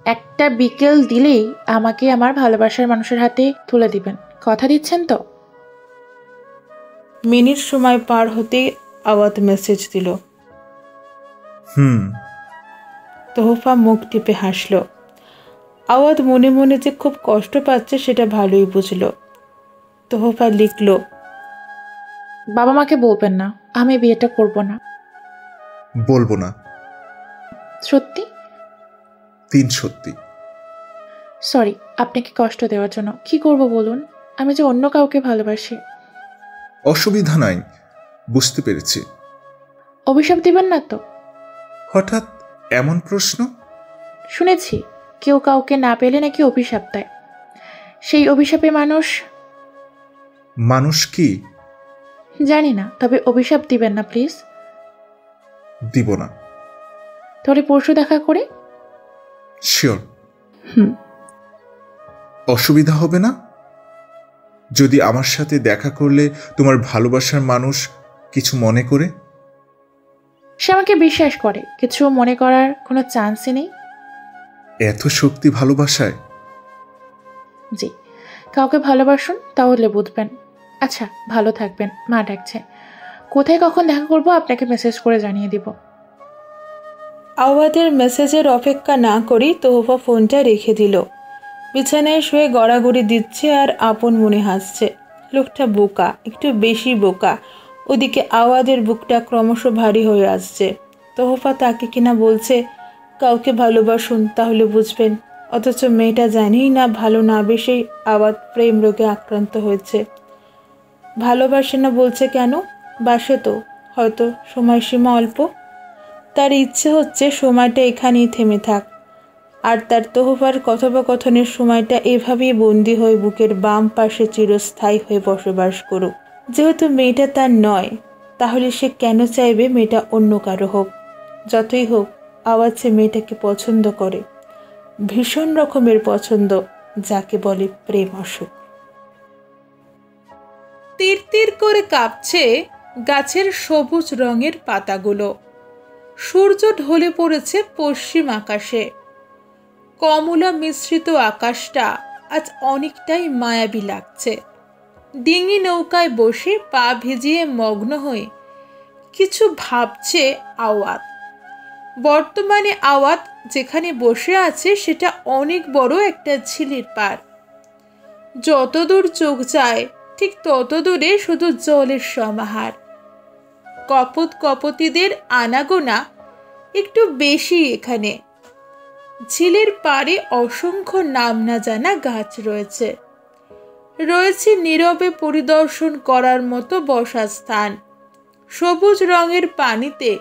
একটা বিকেল দিলেই আমাকে আমার ভালোবাসার মানুষের হাতে তুলে দিবেন, কথা দিচ্ছেন তো? মিনিট সময় পার হতেই আওয়াজ মেসেজ দিল। তোহফা মুখ টিপে হাসল। আওয়াজ মনে মনে যে খুব কষ্ট পাচ্ছে সেটা ভালোই বুঝল। তোহফা লিখল, বাবা মাকে বলবেন না আমি বিয়েটা করব না। বলবো না। সত্যি? 3 সত্যি। সরি আপনাকে কষ্ট দেওয়ার জন্য। কি করব বলুন, আমি যে অন্য কাউকে ভালোবাসি। অসুবিধা নাই, বুঝতে পেরেছি। অভিশাপ দিবেন না তো? হঠাৎ এমন প্রশ্ন? শুনেছি কেউ কাউকে না পেলে নাকি অভিশাপ দেয়। সেই অভিশাপে মানুষ কি জানি না, তবে অভিশাপ দিবেন না প্লিজ। দিব না। তাহলে পরশু দেখা করে? শিওর। অসুবিধা হবে না? যদি আমার সাথে দেখা করলে তোমার ভালোবাসার মানুষ কিছু মনে করে? সে আমাকে বিশ্বাস করে, কিছু মনে করার কোনো চান্সই নেই। এত শক্তি ভালোবাসায়? জি, কাউকে ভালোবাসুন তাহলে বুঝবেন। আচ্ছা ভালো থাকবেন, মা ডাকছে। কোথায় কখন দেখা করব আপনাকে মেসেজ করে জানিয়ে দিব। আওয়াজের মেসেজের অপেক্ষা না করেই তোহফা ফোনটা রেখে দিল। বিছানায় শুয়ে গড়াগড়ি দিচ্ছে আর আপন মনে হাসছে। লোকটা বোকা, একটু বেশি বোকা। ওদিকে আওয়াজের বুকটা ক্রমশ ভারী হয়ে আসছে। তোহফা তাকে কিনা বলছে কাউকে ভালোবাসুন তাহলে বুঝবেন, অথচ মেয়েটা জানেই না ভালো না বেশেই আওয়াজ প্রেম রোগে আক্রান্ত হয়েছে। ভালোবাসে না বলছে কেন? বাসে তো, হয়তো সময়সীমা অল্প। তার ইচ্ছে হচ্ছে সময়টা এখানেই থেমে থাক, আর তার তোহফার কথোপকথনের সময়টা এভাবেই বন্দি হয়ে বুকের বাম পাশে চিরস্থায়ী হয়ে বসবাস করুক। যেহেতু মেয়েটা তার নয়, তাহলে সে কেন চাইবে মেয়েটা অন্য কারো হোক? যতই হোক, আওয়াজ সে মেয়েটাকে পছন্দ করে, ভীষণ রকমের পছন্দ, যাকে বলে প্রেম অসুখ। তীর তীর করে কাঁপছে গাছের সবুজ রঙের পাতাগুলো। সূর্য ঢলে পড়েছে পশ্চিম আকাশে। কমলা মিশ্রিত আকাশটা আজ অনেকটাই মায়াবী লাগছে। ডিঙি নৌকায় বসে পা ভিজিয়ে মগ্ন হয়ে কিছু ভাবছে আওয়াজ। বর্তমানে আওয়াজ যেখানে বসে আছে সেটা অনেক বড় একটা ঝিলের পাড়। যতদূর চোখ যায় ঠিক তত দূরে শুধু জলের সমাহার। কপত কপতিদের আনাগোনা একটু বেশি এখানে। ঝিলের পাড়ে অসংখ্য নাম না জানা গাছ রয়েছে। রয়েছে নীরবে পরিদর্শন করার মতো বসার স্থান। সবুজ রঙের পানিতে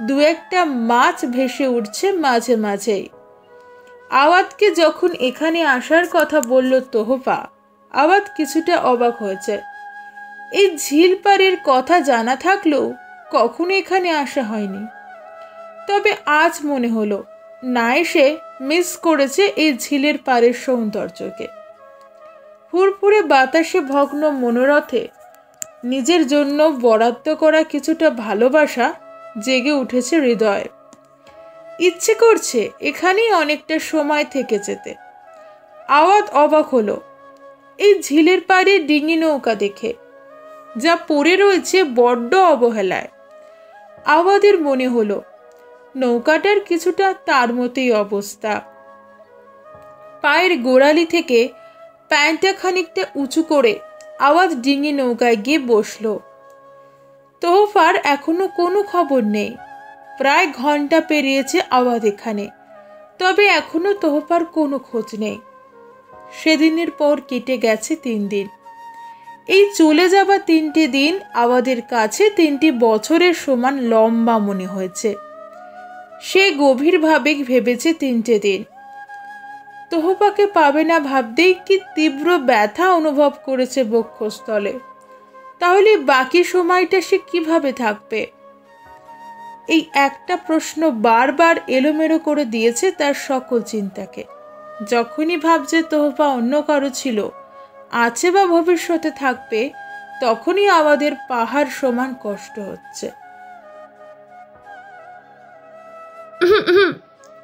দু একটা মাছ ভেসে উঠছে মাঝে মাঝেই। আওয়াজকে যখন এখানে আসার কথা বলল তোহফা, আওয়াজ কিছুটা অবাক হয়েছে। এই ঝিল পাড়ের কথা জানা থাকলেও কখনো এখানে আসা হয়নি। তবে আজ মনে হলো না এসে মিস করেছে এই ঝিলের পাড়ের সৌন্দর্যকে। ফুরফুরে বাতাসে ভগ্ন মনোরথে নিজের জন্য বরাদ্দ করা কিছুটা ভালোবাসা জেগে উঠেছে হৃদয়ে। ইচ্ছে করছে এখানেই অনেকটা সময় থেকে যেতে। আওয়াজ অবাক হলো এই ঝিলের পাড়ে ডিঙি নৌকা দেখে, যা পড়ে রয়েছে বড্ড অবহেলায়। আওয়াজের মনে হলো নৌকাটার কিছুটা তার মতোই অবস্থা। পায়ের গোড়ালি থেকে প্যান্টটা খানিকটা উঁচু করে আওয়াজ ডিঙি নৌকায় গিয়ে বসল। তোহফার এখনো কোনো খবর নেই। প্রায় ঘন্টা পেরিয়েছে আওয়াজ এখানে, তবে এখনো তোহফার কোনো খোঁজ নেই। সেদিনের পর কেটে গেছে 3 দিন। এই চলে যাওয়া 3টে দিন আওয়াজের কাছে 3টি বছরের সমান লম্বা মনে হয়েছে। সে গভীরভাবে ভেবেছে 3টে দিন। তোহফাকে পাবে না ভাবতেই কি তীব্র ব্যথা অনুভব করেছে বক্ষস্থলে। তাহলে বাকি সময়টা সে কিভাবে থাকবে? এই একটা প্রশ্ন বারবার এলোমেলো করে দিয়েছে তার সকল চিন্তাকে। যখনই ভাবছে তোহফা অন্য কারো ছিল, আছে বা ভবিষ্যতে থাকবে, তখনই আমাদের পাহাড় সমান কষ্ট হচ্ছে।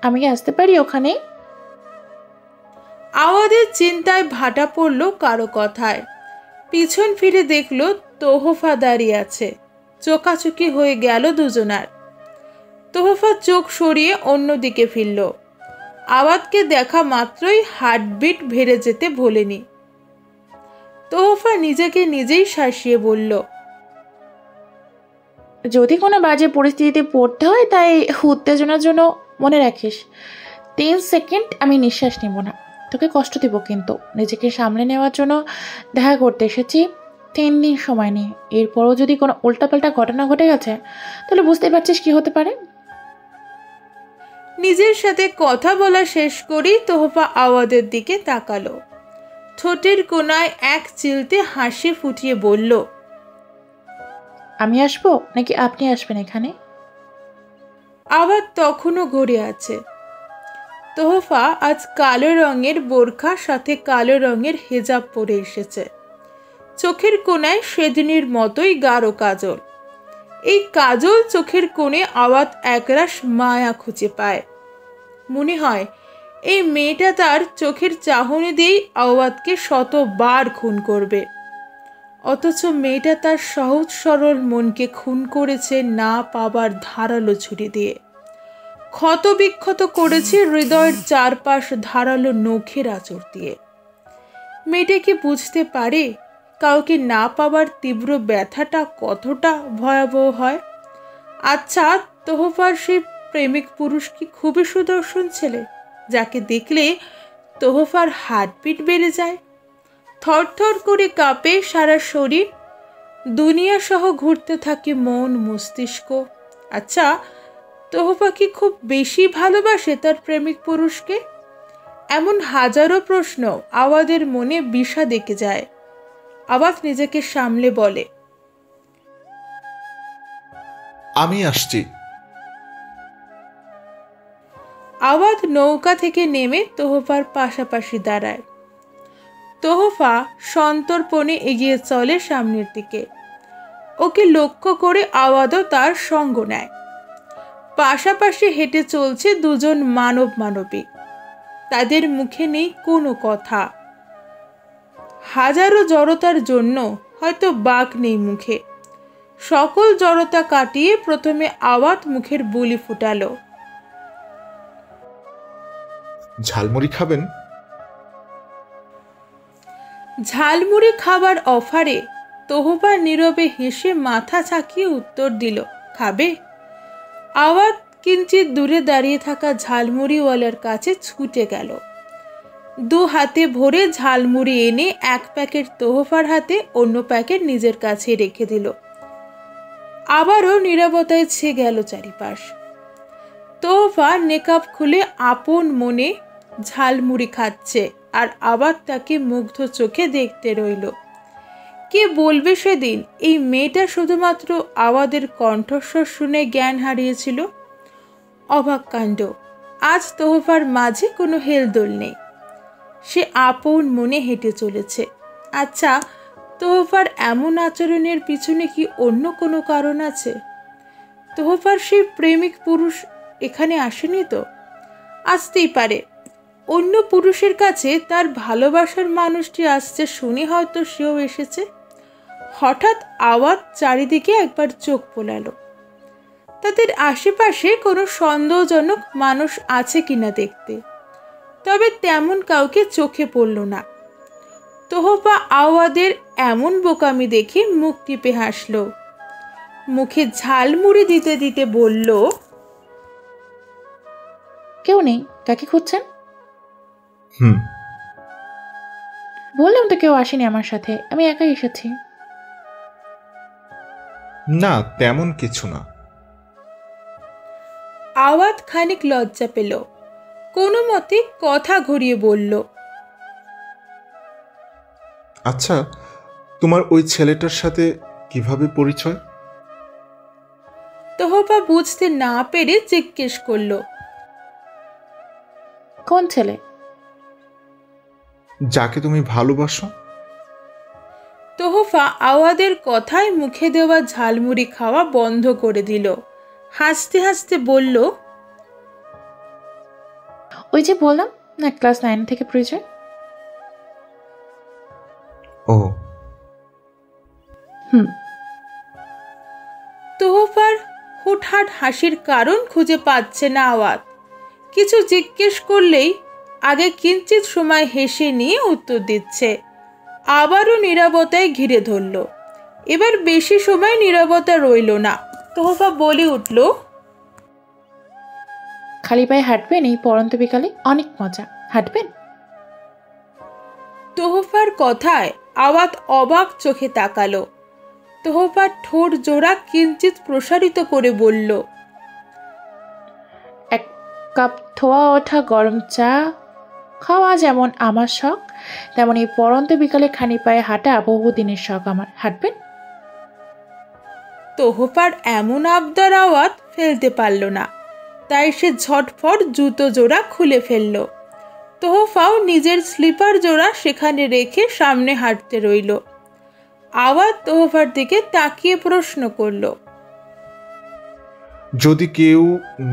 আমি কি আসতে পারি ওখানে? আওয়াদের চিন্তায় ভাটা পড়ল কারো কথায়। পিছন ফিরে দেখল তোহফা দাঁড়িয়ে আছে। চোকাচুকি হয়ে গেল দুজনার। তোহফা চোখ সরিয়ে অন্যদিকে ফিরল। আওয়াদকে দেখা মাত্রই হার্টবিট বেড়ে যেতে ভোলেনি। তোহফা নিজেকে নিজেই শাসিয়ে বলল, যদি কোনো বাজে পরিস্থিতিতে পড়তে হয় তাই উত্তেজনার জন্য মনে রাখিস 3 সেকেন্ড আমি নিঃশ্বাস নিব না। তোকে কষ্ট দিব, কিন্তু নিজেকে সামলে নেওয়ার জন্য দেখা করতে এসেছি 3 দিন সময় নিয়ে। এরপরও যদি কোনো উল্টাপাল্টা ঘটনা ঘটে গেছে তাহলে বুঝতে পারছিস কি হতে পারে। নিজের সাথে কথা বলা শেষ করেই তোহফা আওয়াদের দিকে তাকালো। ঠোঁটের কোনায় এক চিলতে হাসি ফুটিয়ে বলল, আমি আসবো নাকি আপনি আসবেন এখানে? আওয়াদ তখনও ঘুরে আছে। তোহফা আজ কালো রঙের বোরখা সাথে কালো রঙের হেজাব পরে এসেছে। চোখের কোনায় সেদিনের মতোই গাঢ় কাজল। এই কাজল চোখের কোণে আওয়াদ একরাশ মায়া খুঁজে পায়। মনে হয় এই মেয়েটা তার চোখের চাহনি দিয়েই আওয়াদকে 100বার খুন করবে। অথচ মেয়েটা তার সহজ সরল মনকে খুন করেছে না পাবার ধারালো ছুরি দিয়ে। ক্ষতবিক্ষত করেছে হৃদয়ের চারপাশ ধারালো নখের আঁচড় দিয়ে। মেয়েটা কি বুঝতে পারে কাউকে না পাবার তীব্র ব্যথাটা কতটা ভয়াবহ হয়? আচ্ছা, তোহফার সেই প্রেমিক পুরুষ কি খুবই সুদর্শন ছেলে, যাকে দেখলে তোহফার হার্টবিট বেড়ে যায়, থরথর করে কাঁপে সারা শরীর, দুনিয়া সহ ঘুরতে থাকে মন মস্তিষ্ক? আচ্ছা, তোহফা কি খুব বেশি ভালোবাসে তার প্রেমিক পুরুষকে? এমন হাজারো প্রশ্ন আওয়াদের মনে বিষাদ এঁকে যায়। আওয়াদ নিজেকে সামলে বলে, আমি আসছি। আওয়াদ নৌকা থেকে নেমে তোহফার পাশাপাশি দাঁড়ায়। তোহফা সন্তর্পণে এগিয়ে চলে সামনের দিকে। ওকে লক্ষ্য করে আওয়াদও তার সঙ্গ নেয়। পাশাপাশি হেঁটে চলছে দুজন মানব মানবিক। তাদের মুখে নেই কোনো কথা। হাজারো জড়তার জন্য হয়তো বাক নেই মুখে। সকল জড়তা কাটিয়ে প্রথমে আওয়াদ মুখের বুলি ফুটালো, ঝালমুড়ি খাবেন? ঝালমুড়ি খাবার অফারে তোহফা নীরবে হেসে মাথা ঝাঁকিয়ে উত্তর দিল, খাবে? আওয়াদ কিঞ্চিত দূরে দাঁড়িয়ে থাকা ঝালমুড়িওয়ালার কাছে ছুটে গেল। 2 হাতে ভরে ঝালমুড়ি এনে এক প্যাকেট তোহফার হাতে, অন্য প্যাকেট নিজের কাছে রেখে দিল। আবারও নীরবতায় ছেয়ে গেল চারিপাশ। তোহফা নেকাব খুলে আপন মনে ঝালমুড়ি খাচ্ছে, আর আওয়াদ তাকে মুগ্ধ চোখে দেখতে রইল। কে বলবে সেদিন এই মেয়েটা শুধুমাত্র আওয়াদের কণ্ঠস্বর শুনে জ্ঞান হারিয়েছিল? অবাক কাণ্ড, আজ তোহফার মাঝে কোনো হেলদোল নেই। সে আপন মনে হেঁটে চলেছে। আচ্ছা, তোহফার এমন আচরণের পিছনে কি অন্য কোনো কারণ আছে? তোহফার সেই প্রেমিক পুরুষ এখানে আসেনি তো? আসতেই পারে। অন্য পুরুষের কাছে তার ভালোবাসার মানুষটি আসছে শুনে হয়তো সেও এসেছে। হঠাৎ আওয়াজ চারিদিকে একবার চোখ বোলালো। তাদের আশেপাশে কোনো সন্দেহজনক মানুষ আছে কিনা দেখতে, তবে তেমন কাউকে চোখে পড়ল না। তোহফা আওয়াদের এমন বোকামি দেখে মুখ টিপে হাসল। মুখে ঝালমুড়ি দিতে দিতে বলল, কেউ নেই, কাকে খুঁজছেন? বললাম তো কেউ আসেনি আমার সাথে, আমি একাই এসেছি। না, তেমন কিছু না। আওয়াজ খানিক লজ্জা পেল, কোনো মতে কথা ঘুরিয়ে বলল, আচ্ছা, তোমার ওই ছেলেটার সাথে কিভাবে পরিচয়? তোহফা বুঝতে না পেরে জিজ্ঞেস করল, কোন ছেলে? যাকে তুমি ভালোবাসো। তোহফা আওয়াদের কথায় মুখে দেওয়া ঝালমুড়ি খাওয়া বন্ধ করে দিল। হাসতে হাসতে বলল, ওই যে বললাম না, ক্লাস 9 থেকে পরিচয়। হাসির কারণ খুঁজে পাচ্ছে না আওয়াজ। কিছু জিজ্ঞেস করলেই আগে কিঞ্চিত সময় হেসে নিয়ে উত্তর দিচ্ছে। আবারও নীরবতায় ঘিরে ধরল। এবার বেশি সময় নীরবতা রইল না। তোহফা বলে উঠল, খালি পায়ে হাঁটবেন এই পড়ন্ত বিকালে? অনেক মজা, হাঁটবেন? তোহফার কথায় আওয়াজ অবাক চোখে তাকালো। তোহফার ঠোঁট জোড়া কিঞ্চিত প্রসারিত করে বলল, এক কাপ ধোয়া ওঠা গরম চা খাওয়া যেমন আমার শখ, তেমন এই পড়ন্ত বিকালে খালি পায়ে হাঁটা বহুদিনের শখ আমার, হাঁটবেন? তোহফার এমন আবদার আওয়াজ ফেলতে পারল না, তাই সে ঝটফট জুতো জোড়া খুলে ফেলল। তোহফাও নিজের স্লিপার জোড়া সেখানে রেখে সামনে হাঁটতে রইল। আওয়াজ তোহফার দিকে তাকিয়ে প্রশ্ন করল, যদি কেউ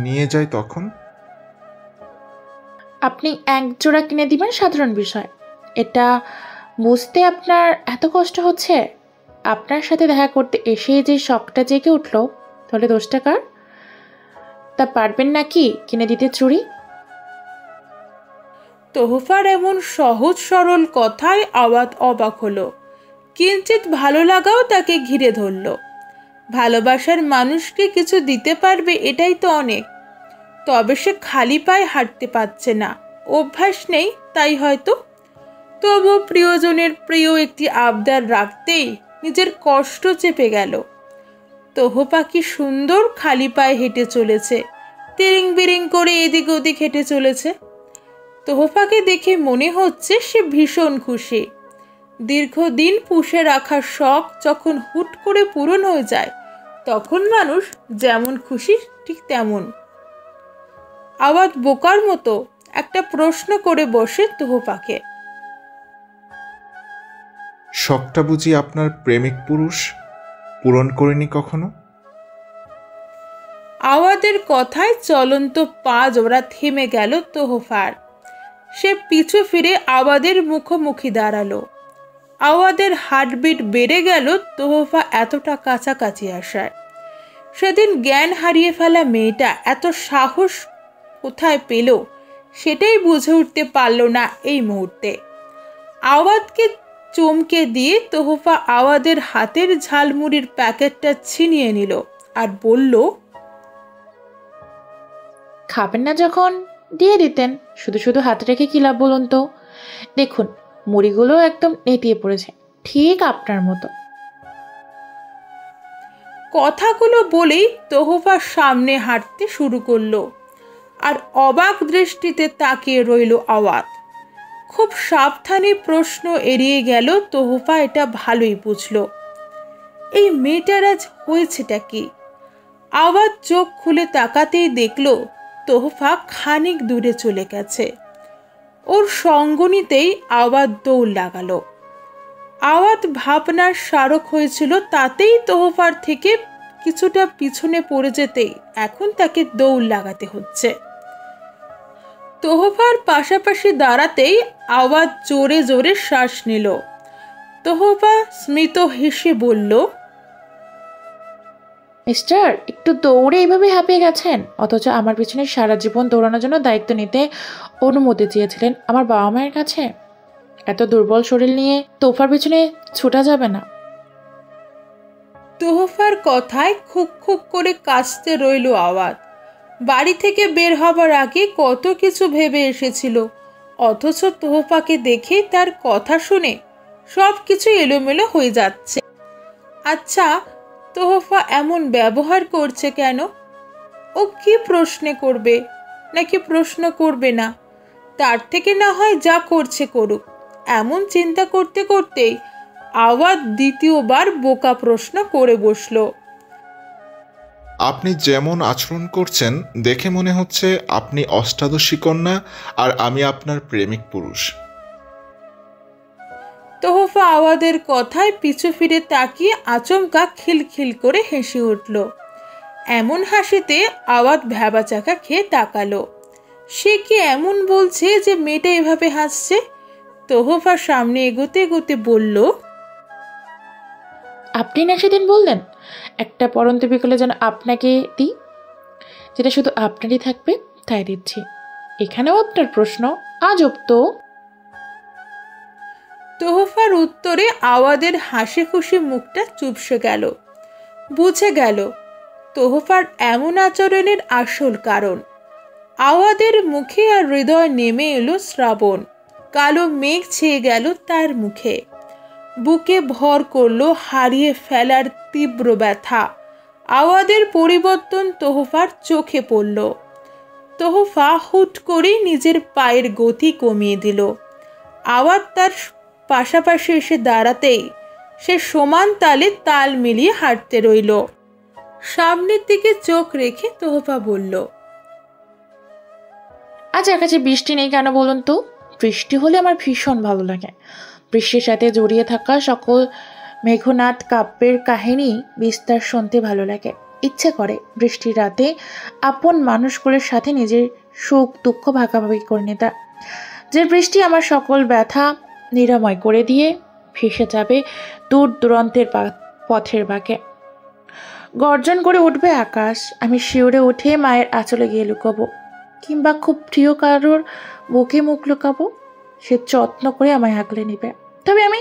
নিয়ে যায় তখন? আপনি এক জোড়া কিনে দিবেন সাধারণ বিষয়, এটা বুঝতে আপনার এত কষ্ট হচ্ছে? আপনার সাথে দেখা করতে এসে যে শখটা জেগে উঠল, তাহলে দোষটা কার? তা পারবেন নাকি কিনে দিতে চুড়ি? তোহফার এমন সহজ সরল কথায় আওয়াজ অবাক হলো। কিঞ্চিত ভালো লাগাও তাকে ঘিরে ধরল। ভালোবাসার মানুষকে কিছু দিতে পারবে এটাই তো অনেক। তবে সে খালি পায়ে হাঁটতে পারছে না, অভ্যাস নেই, তাই হয়তো। তবু প্রিয়জনের প্রিয় একটি আবদার রাখতেই নিজের কষ্ট চেপে গেল। তোহফা কি সুন্দর খালি পায়ে হেঁটে চলেছে, তিরিং বিরিং করে এদিক ওদিক হেঁটে চলেছে। তোহফাকে দেখে মনে হচ্ছে সে ভীষণ খুশি। দীর্ঘদিন পুষে রাখার শখ যখন হুট করে পূরণ হয়ে যায়, তখন মানুষ যেমন খুশি ঠিক তেমন। আওয়াজ বোকার মতো একটা প্রশ্ন করে বসে তোহফাকে, শখটা বুঝি আপনার প্রেমিক পুরুষ পূরণ করেনি কখনো? আওয়াজের কথায় চলন্ত পা জোড়া থেমে গেল তোহফার। সে পিছু ফিরে আওয়াজের মুখোমুখি দাঁড়ালো। আওয়াজের হার্টবিট বেড়ে গেল তোহফা এতটা কাছাকাছি আসায়। সেদিন জ্ঞান হারিয়ে ফেলা মেয়েটা এত সাহস কোথায় পেল, সেটাই বুঝে উঠতে পারল না এই মুহূর্তে। আওয়াজকে চমকে দিয়ে তোহফা আওয়াজের হাতের ঝালমুড়ির প্যাকেটটা ছিনিয়ে নিল আর বলল, খাবেন না যখন দিয়ে দিতেন, শুধু শুধু হাতে রেখে কি লাভ বলুন তো? দেখুন মুড়িগুলো একদম নেতিয়ে পড়েছে, ঠিক আপনার মতো। কথাগুলো বলেই তোহফার সামনে হাঁটতে শুরু করলো আর অবাক দৃষ্টিতে তাকিয়ে রইল আওয়াজ। খুব সাবধানে প্রশ্ন এড়িয়ে গেল তোহফা এটা ভালোই বুঝল। এই মেয়েটার আজ হয়েছেটা কি? আওয়াজ চোখ খুলে তাকাতেই দেখল তোহফা খানিক দূরে চলে গেছে। ওর সঙ্গ নিতেই আওয়াজ দৌড় লাগালো। আওয়াজ ভাবনার স্মারক হয়েছিল, তাতেই তোহফার থেকে কিছুটা পিছনে পড়ে যেতেই এখন তাকে দৌড় লাগাতে হচ্ছে। তোহফার পাশাপাশি দাঁড়াতেই আওয়াজ জোরে জোরে শ্বাস নিল। তোহফা স্মিত হেসে বলল, মিস্টার, একটু দৌড়ে এইভাবে হাঁপিয়ে গেছেন, অথচ আমার পিছনে সারা জীবন দৌড়ানোর জন্য দায়িত্ব নিতে অনুমতি চেয়েছিলেন আমার বাবা মায়ের কাছে। এত দুর্বল শরীর নিয়ে তোফার পিছনে ছুটা যাবে না। তোহফার কথায় খুক খুক করে কাশতে রইল আওয়াজ। বাড়ি থেকে বের হবার আগে কত কিছু ভেবে এসেছিল, অথচ তোহফাকে দেখে তার কথা শুনে সব কিছু এলোমেলো হয়ে যাচ্ছে। আচ্ছা, তোহফা এমন ব্যবহার করছে কেন? ও কি প্রশ্নে করবে নাকি প্রশ্ন করবে না? তার থেকে না হয় যা করছে করুক। এমন চিন্তা করতে করতেই আওয়াজ দ্বিতীয়বার বোকা প্রশ্ন করে বসল। আপনি যেমন আচরণ করছেন দেখে মনে হচ্ছে আপনি অষ্টাদশী কন্যা আর আমি আপনার প্রেমিক পুরুষ। তোহফা আওয়াজের কথায় পিছু ফিরে তাকিয়ে আচমকা খিলখিল করে হেসে উঠল। এমন হাসিতে আওয়াজ ভ্যাবাচাকা খেয়ে তাকালো। সে কি এমন বলছে যে মেয়েটা এভাবে হাসছে? তোহফা সামনে এগোতে এগোতে বলল, আপনি না সেদিন বললেন একটা পরন্ত বিকেলে যেন আপনাকে দিই, যেটা শুধু আপনারই থাকবে তাই দিচ্ছি। এখানেও আপনার প্রশ্ন, আজব তো। তোহফার উত্তরে আওয়াদের হাসি খুশি মুখটা চুপসে গেল। বুঝে গেল তোহফার এমন আচরণের আসল কারণ। আওয়াদের মুখে আর হৃদয় নেমে এলো শ্রাবণ। কালো মেঘ ছেয়ে গেল তার মুখে। বুকে ভর করলো হারিয়ে ফেলার তীব্র ব্যথা। আওয়াদের পরিবর্তন তোহফার চোখে পড়ল। তোহফা হুট করে নিজের পায়ের গতি কমিয়ে দিল। আওয়াজ তার পাশাপাশি এসে দাঁড়াতেই সে সমান তালে তাল মিলিয়ে হাঁটতে রইল। সামনের দিকে চোখ রেখে তোহফা বলল, আজ আকাশে বৃষ্টি নেই কেন বলুন তো? বৃষ্টি হলে আমার ভীষণ ভালো লাগে। বৃষ্টির সাথে জড়িয়ে থাকা সকল মেঘনাদ কাব্যের কাহিনী বিস্তার শুনতে ভালো লাগে। ইচ্ছে করে বৃষ্টির রাতে আপন মানুষগুলোর সাথে নিজের সুখ দুঃখ ভাগাভাগি করে নিতে, যে বৃষ্টি আমার সকল ব্যথা নিরাময় করে দিয়ে ভেসে যাবে দূর দূরান্তের পথের বাঁকে। গর্জন করে উঠবে আকাশ, আমি শিউরে উঠে মায়ের আঁচলে গিয়ে লুকাবো, কিংবা খুব প্রিয় কারোর বুকে মুখ লুকাবো। সে যত্ন করে আমায় আগলে নিবে। তবে আমি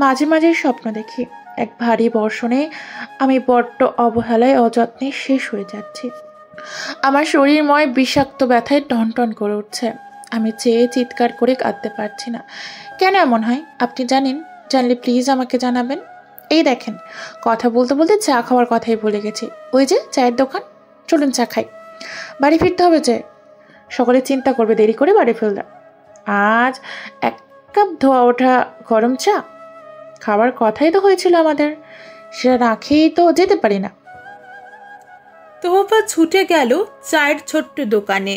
মাঝে মাঝে স্বপ্ন দেখি এক ভারী বর্ষণে আমি বড্ড অবহেলায় অযত্নে শেষ হয়ে যাচ্ছি। আমার শরীরময় বিষাক্ত ব্যথায় টনটন করে উঠছে। আমি চেয়ে চিৎকার করে কাঁদতে পারছি না। কেন এমন হয় আপনি জানেন? জানলে প্লিজ আমাকে জানাবেন। এই দেখেন, কথা বলতে বলতে চা খাওয়ার কথাই ভুলে গেছি। ওই যে চায়ের দোকান, চলুন চা খাই। বাড়ি ফিরতে হবে যে, সকলে চিন্তা করবে দেরি করে বাড়ি ফেললে। আজ এক কাপ ধোয়া ওঠা গরম চা খাওয়ার কথাই তো হয়েছিল আমাদের, সেটা না খেয়েই তো যেতে পারি না। তোহফা ছুটে গেল চায়ের ছোট্ট দোকানে।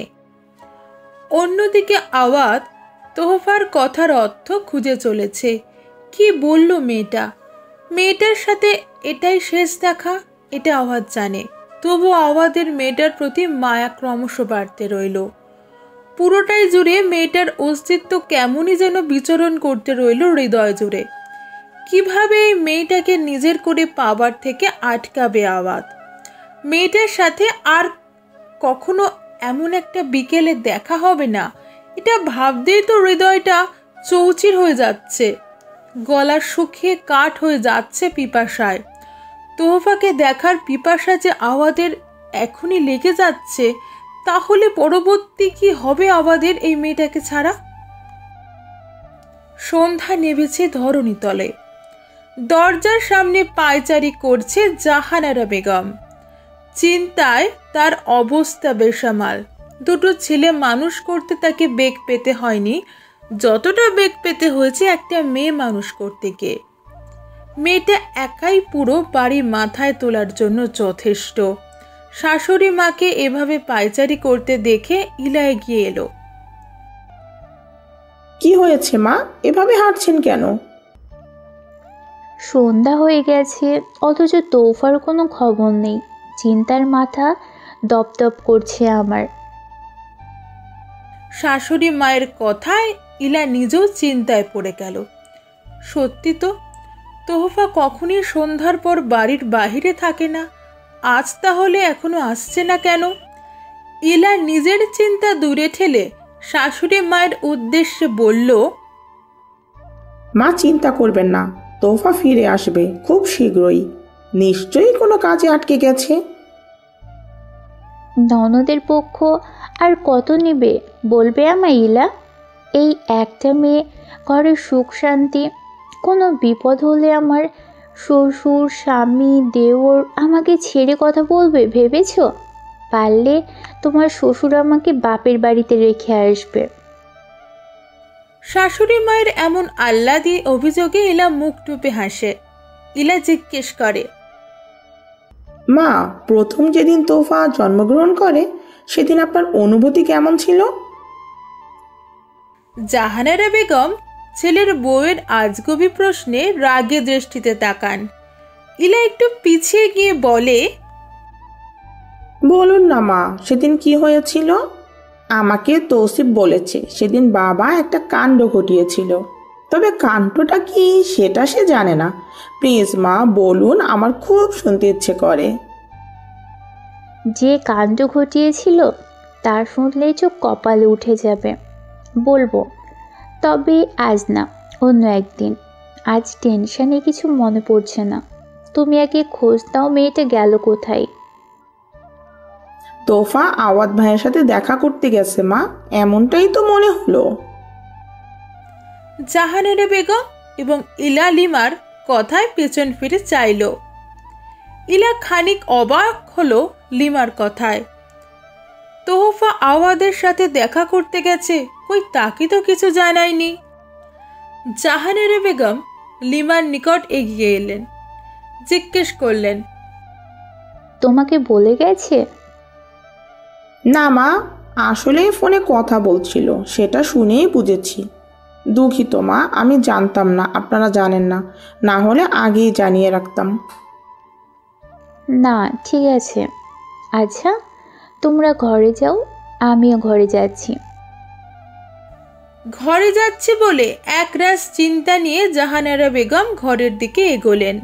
অন্যদিকে আওয়াজ তোহফার কথার অর্থ খুঁজে চলেছে। কি বলল মেয়েটা? মেয়েটার সাথে এটাই শেষ দেখা, এটা আওয়াজ জানে। তবু আওয়াজের মেয়েটার প্রতি মায়া ক্রমশ বাড়তে রইল। পুরোটাই জুড়ে মেয়েটার অস্তিত্ব কেমনই যেন বিচরণ করতে রইল হৃদয় জুড়ে। কিভাবে এই মেয়েটাকে নিজের করে পাবার থেকে আটকাবে আওয়াজ? মেয়েটার সাথে আর কখনো এমন একটা বিকেলে দেখা হবে না, এটা ভাবতেই তো হৃদয়টা চৌচির হয়ে যাচ্ছে, গলা শুকিয়ে কাঠ হয়ে যাচ্ছে পিপাসায়। তোহফাকে দেখার পিপাসা যে আওয়াজের এখনই লেগে যাচ্ছে, তাহলে পরবর্তী কি হবে আওয়াজের এই মেয়েটাকে ছাড়া? সন্ধ্যা নেমেছে ধরণীতলে। দরজার সামনে পায়চারি করছে জাহানারা বেগম। চিন্তায় তার অবস্থা বেসামাল। দুটো ছেলে মানুষ করতে তাকে বেগ পেতে হয়নি যতটা বেগ পেতে হয়েছে একটা মেয়ে মানুষ করতে গিয়ে। মেয়েটা একাই পুরো বাড়ি মাথায় তোলার জন্য যথেষ্ট। শাশুড়ি মাকে এভাবে পায়চারি করতে দেখে ইলা এগিয়ে এলো। কি হয়েছে মা, এভাবে হাঁটছেন কেন? সন্ধ্যা হয়ে গেছে, অথচ তোফার কোনো খবর নেই। চিন্তার মাথা দপদপ করছে আমার। শাশুড়ি মায়ের কথায় ইলা নিজেও চিন্তায় পড়ে গেল। সত্যি তো, তোহফা কখনই সন্ধ্যার পর বাড়ির বাহিরে থাকে না। আজ তাহলে এখনো আসছে না কেন? ইলা নিজের চিন্তা দূরে ঠেলে শাশুড়ি মায়ের উদ্দেশ্যে বলল, মা চিন্তা করবেন না, তোফা ফিরে আসবে খুব শীঘ্রই। নিশ্চয়ই কোনো কাজে আটকে গেছে। ননদের পক্ষ আর কত নেবে বলবে আমায় ইলা? এই একটা মেয়ে, ঘরের সুখ শান্তি। কোনো বিপদ হলে আমার শ্বশুর স্বামী দেওর আমাকে ছেড়ে কথা বলবে ভেবেছ? পারলে তোমার শ্বশুর আমাকে বাপের বাড়িতে রেখে আসবে। শাশুড়ি মায়ের এমন আহ্লাদি অভিযোগে ইলা মুখ টুপে হাসে। ইলা জিজ্ঞেস করে, মা, প্রথম যেদিন তোফা জন্মগ্রহণ করে সেদিন আপনার অনুভূতি কেমন ছিল? জাহানারা বেগম ছেলের বউয়ের আজগবি প্রশ্নে রাগে দৃষ্টিতে তাকান। ইলা একটু পিছিয়ে গিয়ে বলে, বলুন না মা, সেদিন কি হয়েছিল? আমাকে তৌসিফ বলেছে সেদিন বাবা একটা কাণ্ড ঘটিয়েছিল, তবে কাণ্ডটা কি সেটা সে জানে না। প্লিজ মা বলুন, আমার খুব শুনতে ইচ্ছে করে। যে কাণ্ড ঘটিয়েছিল তা শুনলেই চোখ কপালে উঠে যাবে। বলবো, তবে আজ না, অন্য একদিন। আজ টেনশনে কিছু মনে পড়ছে না। তুমি আগে খোঁজ দাও মেয়েটা গেল কোথায়। তোফা আওয়াজ ভাইয়ের সাথে দেখা করতে গেছে মা, এমনটাই তো মনে হলো। জাহানারা বেগম এবং ইলা লিমার কথায় পেছন ফিরে চাইল। ইলা খানিক অবাক হলো লিমার কথায়। তোহফা আওয়াদের সাথে দেখা করতে গেছে, কই তাকে তো কিছু জানায়নি। জাহানারা বেগম লিমার নিকট এগিয়ে এলেন, জিজ্ঞেস করলেন, তোমাকে বলে গেছে? না মা, আসলে ফোনে কথা বলছিল, সেটা শুনেই বুঝেছি। দুঃখিত মা, আমি জানতাম না আপনারা জানেন না, না হলে আগেই জানিয়ে রাখতাম। না, ঠিক আছে। আচ্ছা, তোমরা ঘরে যাও, আমিও ঘরে যাচ্ছি। ঘরে যাচ্ছি বলে একরাশ চিন্তা নিয়ে জাহানারা বেগম ঘরের দিকে এগোলেন।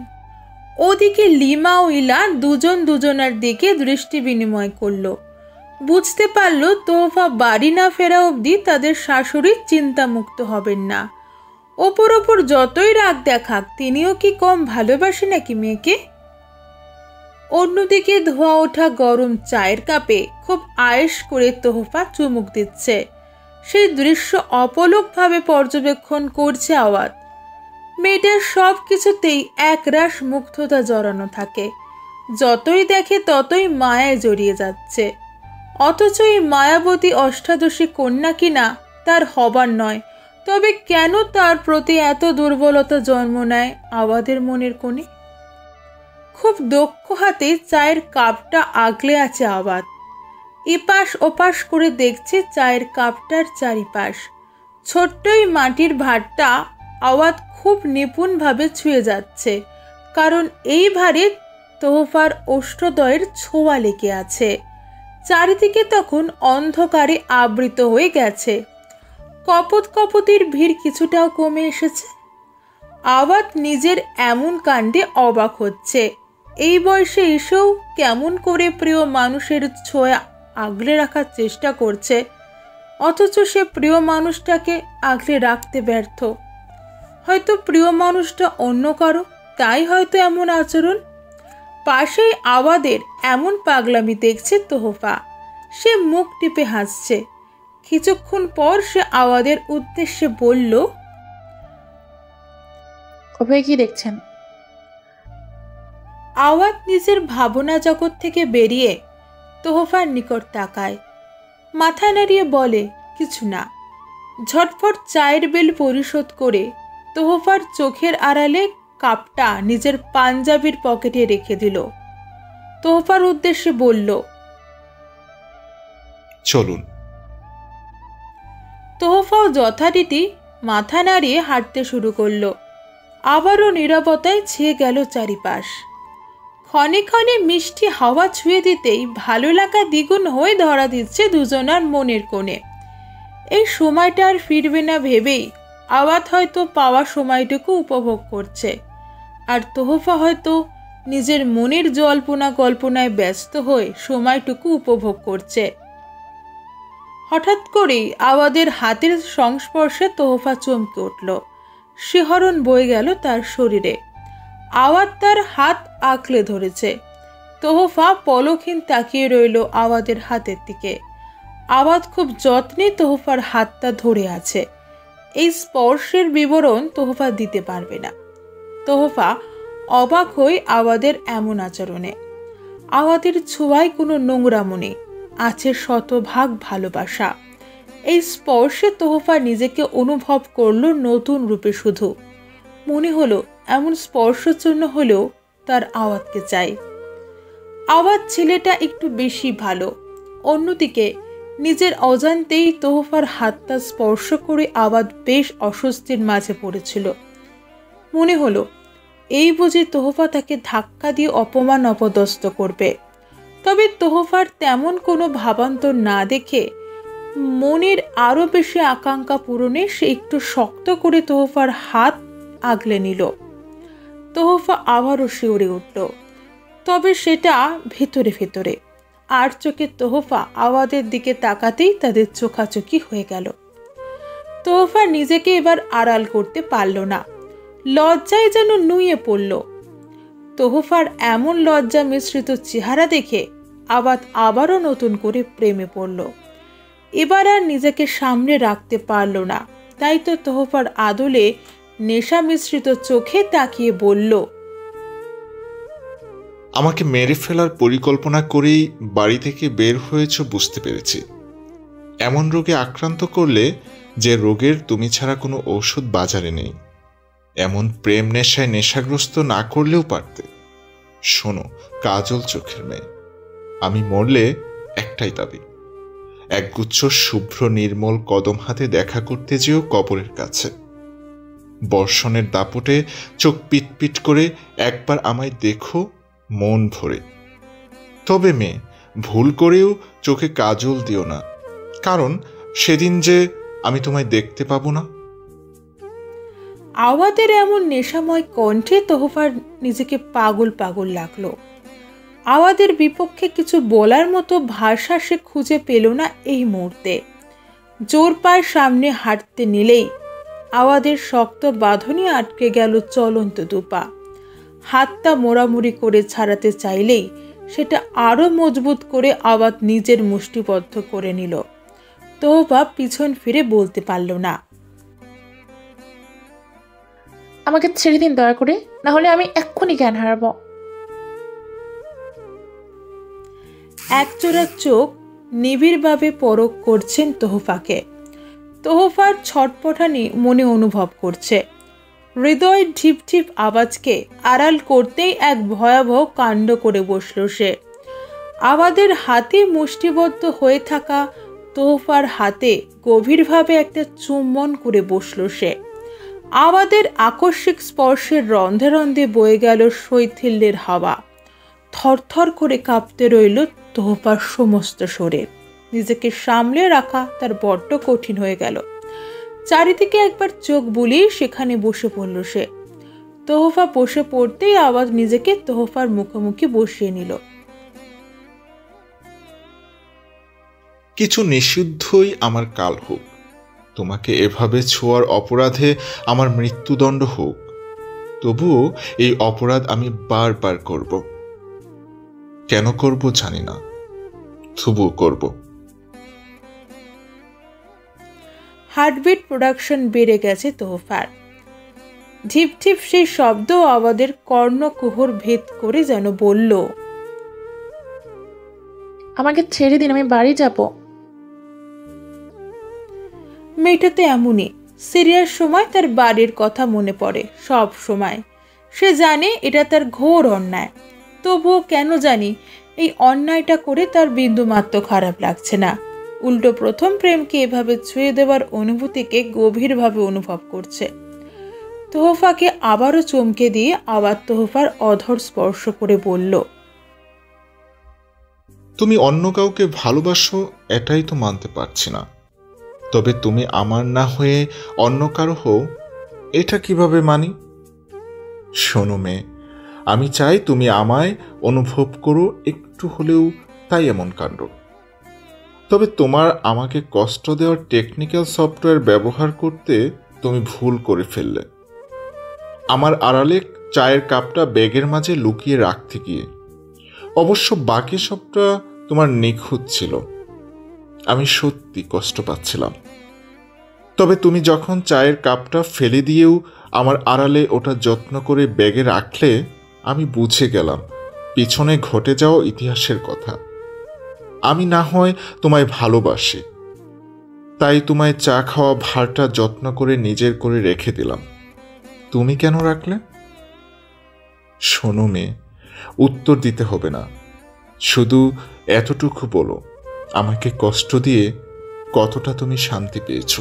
ওদিকে লিমা ও ইলা দুজন দুজনার দিকে দৃষ্টি বিনিময় করল। বুঝতে পারল তোহফা বাড়ি না ফেরা অবধি তাদের শাশুড়ি চিন্তামুক্ত হবেন না। ওপর ওপর যতই রাগ দেখাক, তিনিও কি কম ভালোবাসে নাকি মেয়েকে? অন্যদিকে ধোয়া ওঠা গরম চায়ের কাপে খুব আয়েশ করে তোহফা চুমুক দিচ্ছে। সেই দৃশ্য অপলকভাবে পর্যবেক্ষণ করছে আওয়াজ। মেয়েটার সব কিছুতেই একরাশ মুগ্ধতা জড়ানো থাকে। যতই দেখে ততই মায়ায় জড়িয়ে যাচ্ছে। অথচ এই মায়াবতী অষ্টাদশী কন্যা কিনা তার হবার নয়, তবে কেন তার প্রতি এত দুর্বলতা জন্ম নেয় আওয়াদের মনের কোণে? খুব দক্ষ হাতে চায়ের কাপটা আগলে আছে আওয়াজ। এপাশ ওপাশ করে দেখছে চায়ের কাপটার চারিপাশ। ছোট্টই মাটির ভাঁড়টা আওয়াজ খুব নিপুণভাবে ছুঁয়ে যাচ্ছে, কারণ এই ভারে তোহফার অষ্টদয়ের ছোঁয়া লেগে আছে। চারিদিকে তখন অন্ধকারে আবৃত হয়ে গেছে। কপত কপতির ভিড় কিছুটাও কমে এসেছে। আওয়াজ নিজের এমন কাণ্ডে অবাক হচ্ছে। এই বয়সে এসেও কেমন করে প্রিয় মানুষের ছোঁয়া আগলে রাখার চেষ্টা করছে, অথচ সে প্রিয় মানুষটাকে আগলে রাখতে ব্যর্থ। হয়তো প্রিয় মানুষটা অন্য কারো, তাই হয়তো এমন আচরণ। পাশেই আওয়াদের এমন পাগলামি দেখছে তোহফা। সে মুখ টিপে হাসছে। কিছুক্ষণ পর সে আওয়াদের উদ্দেশ্যে বলল, কবে কি দেখছেন? আওয়াজ নিজের ভাবনা জগৎ থেকে বেরিয়ে তোহফার নিকট তাকায়, মাথা নাড়িয়ে বলে, কিছু না। ঝটফট চায়ের বিল পরিশোধ করে তোহফার চোখের আড়ালে কাপটা নিজের পাঞ্জাবির পকেটে রেখে দিল। তোহফার উদ্দেশ্যে বলল, চলুন। তোহফাও যথারীতি মাথা নাড়িয়ে হাঁটতে শুরু করলো। আবারও নীরবতায় ছেয়ে গেল চারিপাশ। ক্ষণে ক্ষণে মিষ্টি হাওয়া ছুঁয়ে দিতেই ভালো লাগা দ্বিগুণ হয়ে ধরা দিচ্ছে দুজনার মনের কোণে। এই সময়টা আর ফিরবে না ভেবেই আওয়াজ হয়তো পাওয়া সময়টুকু উপভোগ করছে, আর তোহফা হয়তো নিজের মনের জল্পনা কল্পনায় ব্যস্ত হয়ে সময়টুকু উপভোগ করছে। হঠাৎ করেই আওয়াদের হাতের সংস্পর্শে তোহফা চমকে উঠল। শিহরণ বয়ে গেল তার শরীরে। আওয়াজ তার হাত আঁকড়ে ধরেছে। তোহফা পলকহীন তাকিয়ে রইল আওয়াদের হাতের দিকে। আওয়াজ খুব যত্নে তোহফার হাতটা ধরে আছে। এই স্পর্শের বিবরণ তোহফা দিতে পারবে না। তোহফা অবাক হয়ে আওয়াদের এমন আচরণে। আওয়াদের ছোঁয়ায় কোনো নোংরামো নেই, আছে শতভাগ ভালোবাসা। এই স্পর্শে তোহফা নিজেকে অনুভব করল নতুন রূপে। শুধু মনে হলো এমন স্পর্শের জন্য হলেও তার আওয়াজকে চাই। আওয়াজ ছেলেটা একটু বেশি ভালো। অন্যদিকে নিজের অজান্তেই তোহফার হাতটা স্পর্শ করে আওয়াজ বেশ অস্বস্তির মাঝে পড়েছিল। মনে হলো এই বুঝি তোহফা তাকে ধাক্কা দিয়ে অপমান অপদস্থ করবে। তবে তোহফার তেমন কোনো ভাবান্তর না দেখে মনের আরো বেশি আকাঙ্ক্ষা পূরণে সে একটু শক্ত করে তোহফার হাত আগলে নিল। তোহফা আবারও শিউরে উঠল, তবে সেটা ভেতরে ভেতরে। আর চোখে তোহফা আওয়াদের দিকে তাকাতেই তাদের চোখাচোখি হয়ে গেল। তোহফা নিজেকে এবার আড়াল করতে পারল না, লজ্জায় যেন নুয়ে পড়ল। তোহফার এমন লজ্জা মিশ্রিত চেহারা দেখে আবাদ আবারও নতুন করে প্রেমে পড়ল। এবার আর নিজেকে সামনে রাখতে পারল না, তাই তো তোহফার আদলে নেশা মিশ্রিত চোখে তাকিয়ে বলল, আমাকে মেরে ফেলার পরিকল্পনা করেই বাড়ি থেকে বের হয়েছ বুঝতে পেরেছি। এমন রোগে আক্রান্ত করলে যে রোগের তুমি ছাড়া কোনো ঔষধ বাজারে নেই। এমন প্রেম নেশায় নেশাগ্রস্ত না করলেও পারতে। শোনো কাজল চোখের মেয়ে, আমি মরলে একটাই দাবি, একগুচ্ছ শুভ্র নির্মল কদম হাতে দেখা করতে যেও কবরের কাছে। বর্ষণের দাপটে চোখ পিটপিট করে একবার আমায় দেখো মন ভরে। তবে মেয়ে, ভুল করেও চোখে কাজল দিও না, কারণ সেদিন যে আমি তোমায় দেখতে পাবো না। আওয়াদের এমন নেশাময় কণ্ঠে তোহফার নিজেকে পাগল পাগল লাগলো। আওয়াদের বিপক্ষে কিছু বলার মতো ভাষা সে খুঁজে পেল না এই মুহূর্তে। জোর পায়ে সামনে হাঁটতে নিলেই আওয়াদের শক্ত বাঁধনে আটকে গেল চলন্ত দুপা। হাতটা মোড়ামুড়ি করে ছাড়াতে চাইলেই সেটা আরো মজবুত করে আওয়াদ নিজের মুষ্টিবদ্ধ করে নিল। তোহফা পিছন ফিরে বলতে পারল না, আমাকে ছেড়ে দিন দয়া করে, না হলে আমি এক্ষুনি জ্ঞান হারাবো। একজোড়া চোখ নিবিড়ভাবে পরখ করছেন তোহফাকে। তোহফার ছটপটানি মনে অনুভব করছে। হৃদয় ঢিপ ঢিপ আওয়াজকে আড়াল করতেই এক ভয়াবহ কাণ্ড করে বসল সে। আওয়াদের হাতে মুষ্টিবদ্ধ হয়ে থাকা তোহফার হাতে গভীরভাবে একটা চুম্বন করে বসল সে। আওয়াদের আকস্মিক স্পর্শের রন্ধে রন্ধে বয়ে গেল শৈথিল্যের হাওয়া। থরথর করে কাঁপতে রইল তোহফার সমস্ত শরীর। নিজেকে সামলে রাখা তার বড্ড কঠিন হয়ে গেল। চারিদিকে একবার চোখ বুলিয়ে সেখানে বসে পড়ল সে। তোহফা বসে পড়তেই আওয়াজ নিজেকে তোহফার মুখোমুখি বসিয়ে নিল। কিছু নিষিদ্ধই আমার কাল হোক, তোমাকে এভাবে ছোঁয়ার অপরাধে আমার মৃত্যুদণ্ড হোক, তবুও এই অপরাধ আমি বারবার করব। কেন করব জানি না, তবুও করব। হার্টবিট প্রোডাকশন বেড়ে গেছে তোহফার। ঢিপ ঢিপ সেই শব্দ আওয়াদের কর্ণকুহর ভেদ করে যেন বলল, আমাকে ছেড়ে দিন, আমি বাড়ি যাব। মেয়েটা তো এমনই, সিরিয়াস সময় তার বাড়ির কথা মনে পড়ে সব সময়। সে জানে এটা তার ঘোর অন্যায়, তবুও কেন জানি এই অন্যায়টা করে তার বিন্দুমাত্র খারাপ লাগছে না। উল্টো প্রথম প্রেমকে এভাবে ছুঁয়ে দেওয়ার অনুভূতিকে গভীরভাবে অনুভব করছে। তোহফাকে আবারও চমকে দিয়ে আবার তোহফার অধর স্পর্শ করে বলল, তুমি অন্য কাউকে ভালোবাসো এটাই তো মানতে পারছি না, তবে তুমি আমার না হয়ে অন্য কারো হও এটা কিভাবে মানি? শোনো মেয়ে, আমি চাই তুমি আমায় অনুভব করো একটু হলেও, তাই এমন কাণ্ড। তবে তোমার আমাকে কষ্ট দেওয়ার টেকনিক্যাল সফটওয়্যার ব্যবহার করতে তুমি ভুল করে ফেললে। আমার আড়ালে চায়ের কাপটা ব্যাগের মাঝে লুকিয়ে রাখতে গিয়ে। অবশ্য বাকি সবটা তোমার নিখুঁত ছিল, আমি সত্যি কষ্ট পাচ্ছিলাম। তবে তুমি যখন চায়ের কাপটা ফেলে দিয়েও আমার আড়ালে ওটা যত্ন করে ব্যাগে রাখলে, আমি বুঝে গেলাম পিছনে ঘটে যাওয়া ইতিহাসের কথা। আমি না হয় তোমায় ভালোবাসি, তাই তোমায় চা খাওয়া ভারটা যত্ন করে নিজের করে রেখে দিলাম। তুমি কেন রাখলে? শোনো মেয়ে, উত্তর দিতে হবে না, শুধু এতটুকু বলো, আমাকে কষ্ট দিয়ে কতটা তুমি শান্তি পেয়েছ?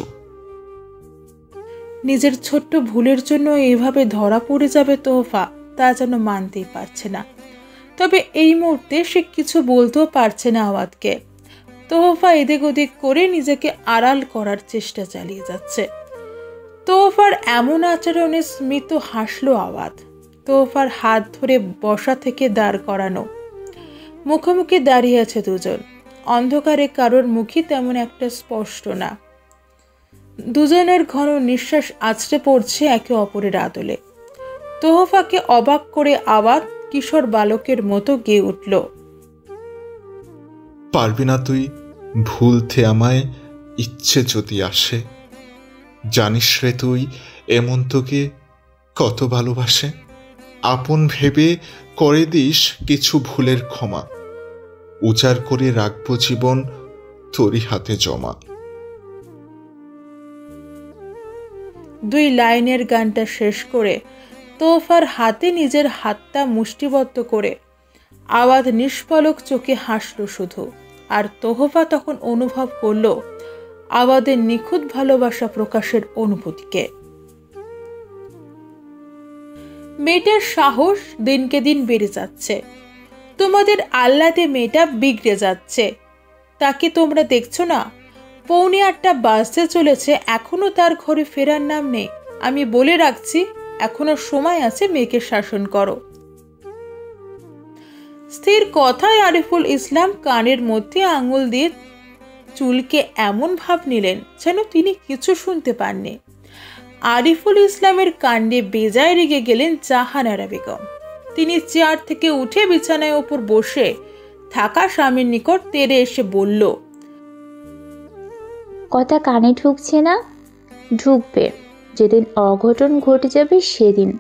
নিজের ছোট্ট ভুলের জন্য এভাবে ধরা পড়ে যাবে তোহফা, তা যেন মানতেই পারছে না। তবে এই মুহূর্তে সে কিছু বলতেও পারছে না আওয়াদকে। তোহফা এদিক ওদিক করে নিজেকে আড়াল করার চেষ্টা চালিয়ে যাচ্ছে। তোহফার এমন আচরণে স্মিত হাসল আওয়াদ। তোহফার হাত ধরে বসা থেকে দাঁড় করানো। মুখোমুখি দাঁড়িয়ে আছে দুজন। অন্ধকারে কারোর মুখই তেমন একটা স্পষ্ট না। দুজনের ঘন নিঃশ্বাস আছড়ে পড়ছে একে অপরের আদলে। তোহফাকে অবাক করে আওয়াজ কিশোর বালকের মতো গেয়ে উঠল। পারবি না তুই ভুলতে আমায়, ইচ্ছে যদি আসে? জানিস রে তুই এমন তোকে কত ভালোবাসে। আপন ভেবে করে দিস কিছু ভুলের ক্ষমা, উজাড় করে রাখবো জীবন তোরই হাতে জমা। দুই লাইনের গানটা শেষ করে তোহফার হাতে নিজের হাতটা মুষ্টিবদ্ধ করে আওয়াজ নিষ্পলক চোখে হাসল শুধু। আর তোহফা তখন অনুভব করল আওয়াজের নিখুঁত ভালোবাসা প্রকাশের অনুভূতিকে। মেয়েটার সাহস দিনকে দিন বেড়ে যাচ্ছে। তোমাদের আহ্লাদে মেয়েটা বিগড়ে যাচ্ছে। তাকে তোমরা দেখছো না? 7:45 বাজতে চলেছে, এখনো তার ঘরে ফেরার নাম নেই। আমি বলে রাখছি, এখনো সময় আছে, মেয়েকে শাসন করো। স্থির কথায় আরিফুল ইসলাম কানের মধ্যে আঙুল দিয়ে চুলকে এমন ভাব নিলেন যেন তিনি কিছু শুনতে পাননি। আরিফুল ইসলামের কাণ্ডে বেজায় রেগে গেলেন জাহানারা বেগম। তিনি চেয়ার থেকে উঠে বিছানায় ওপর বসে থাকা স্বামীর নিকট তেড়ে এসে বলল, কথা কানে ঢুকছে না? ঢুকবে। যেদিন অঘটন ঘটে যাবে সেদিন,